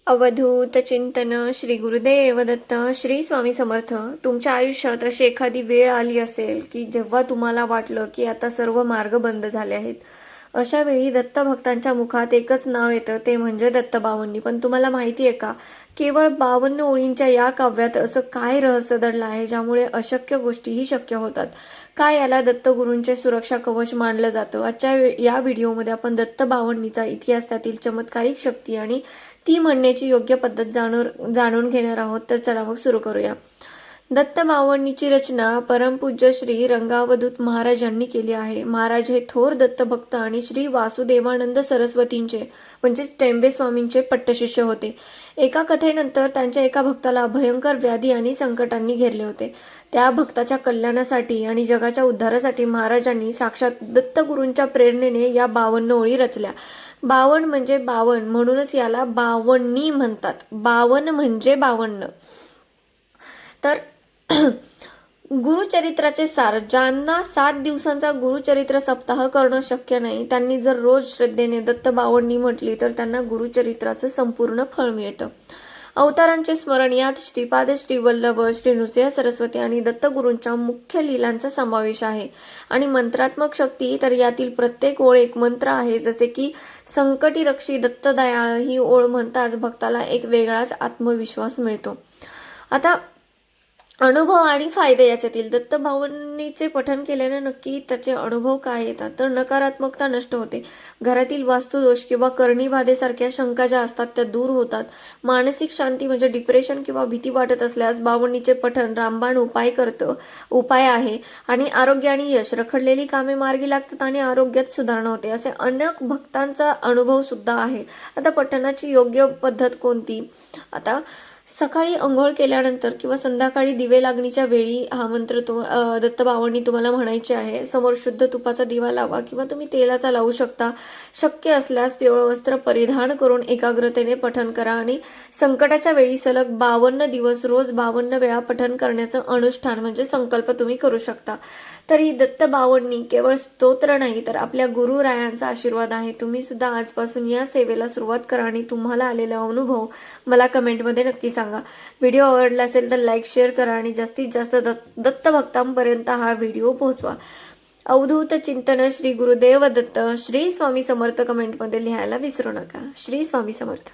अवधूत चिंतन श्री गुरुदेव दत्त श्री स्वामी समर्थ. तुमच्या आयुष्यात अशी एखादी वेळ आली असेल की जेव्हा तुम्हाला वाटलं की आता सर्व मार्ग बंद झाले आहेत. अशा वेळी दत्त भक्तांच्या मुखात एकच नाव येतं, ते म्हणजे दत्तबावन्नी. पण तुम्हाला माहिती आहे का, केवळ 52 ओळींच्या या काव्यात असं काय रहस्य दडलं आहे ज्यामुळे अशक्य गोष्टीही शक्य होतात. काय याला दत्तगुरूंचे सुरक्षा कवच मानलं जातं. आजच्या या व्हिडिओमध्ये आपण दत्तबावन्नीचा इतिहास, त्यातील चमत्कारिक शक्ती आणि ती म्हणण्याची योग्य पद्धत जाणून घेणार आहोत. तर चला मग सुरू करूया. दत्तबावन्नीची रचना परमपूज्य श्री रंगावधूत महाराज यांनी केली आहे. महाराज हे थोर दत्तभक्त आणि श्री वासुदेवानंद सरस्वतींचे म्हणजेच टेंबे स्वामींचे पट्टशिष्य होते. एका कथेनंतर त्यांच्या एका भक्ताला भयंकर व्याधी आणि संकटांनी घेरले होते. त्या भक्ताच्या कल्याणासाठी आणि जगाच्या उद्धारासाठी महाराजांनी साक्षात दत्तगुरूंच्या प्रेरणेने या 52 ओळी रचल्या. 52 म्हणजे 52, म्हणूनच याला बावन्नी म्हणतात. 52 म्हणजे 52. तर गुरुचरित्राचे सार. ज्यांना 7 दिवसांचा गुरुचरित्र सप्ताह करणं शक्य नाही, त्यांनी जर रोज श्रद्धेने दत्तबावन्नी म्हटली तर त्यांना गुरुचरित्राचं संपूर्ण फळ मिळतं. अवतारांचे स्मरण. यात श्रीपाद, श्री वल्लभ, श्री नृसिंह सरस्वती आणि दत्तगुरूंच्या मुख्य लीलांचा समावेश आहे. आणि मंत्रात्मक शक्ती तर यातील प्रत्येक ओळ एक मंत्र आहे. जसे की संकटी रक्षी दत्तदयाळ ही ओळ म्हणताच भक्ताला एक वेगळाच आत्मविश्वास मिळतो. आता अनुभव आणि फायदे याच्यातील. दत्तबावन्नीचे पठण केल्याने नक्की त्याचे अनुभव काय येतात, तर नकारात्मकता नष्ट होते. घरातील वास्तुदोष किंवा कर्णीबाधेसारख्या शंका ज्या असतात त्या दूर होतात. मानसिक शांती म्हणजे डिप्रेशन किंवा भीती वाटत असल्यास बावन्नीचे पठण रामबाण उपाय आहे. आणि आरोग्य आणि यश. रखडलेली कामे मार्गी लागतात आणि आरोग्यात सुधारणा होते. असे अनेक भक्तांचा अनुभव सुद्धा आहे. आता पठणाची योग्य पद्धत कोणती. आता सकाळी अंघोळ केल्यानंतर किंवा संध्याकाळी दिवे लागणीच्या वेळी हा मंत्र दत्तबावन्नी तुम्हाला म्हणायचे आहे. समोर शुद्ध तुपाचा दिवा लावा किंवा तुम्ही तेलाचा लावू शकता. शक्य असल्यास पिवळं वस्त्र परिधान करून एकाग्रतेने पठण करा आणि संकटाच्या वेळी सलग 52 दिवस रोज 52 वेळा पठण करण्याचं अनुष्ठान म्हणजे संकल्प तुम्ही करू शकता. तर ही दत्तबावन्नी केवळ स्तोत्र नाही तर आपल्या गुरुरायांचा आशीर्वाद आहे. तुम्ही सुद्धा आजपासून या सेवेला सुरुवात करा आणि तुम्हाला आलेला अनुभव मला कमेंटमध्ये नक्की सांगा. व्हिडिओ आवडला असेल तर लाईक, शेअर करा आणि जास्तीत जास्त दत्तभक्तांपर्यंत हा व्हिडिओ पोहोचवा. अवधूत चिंतन श्री गुरुदेव दत्त श्री स्वामी समर्थ कमेंटमध्ये लिहायला विसरू नका. श्री स्वामी समर्थ.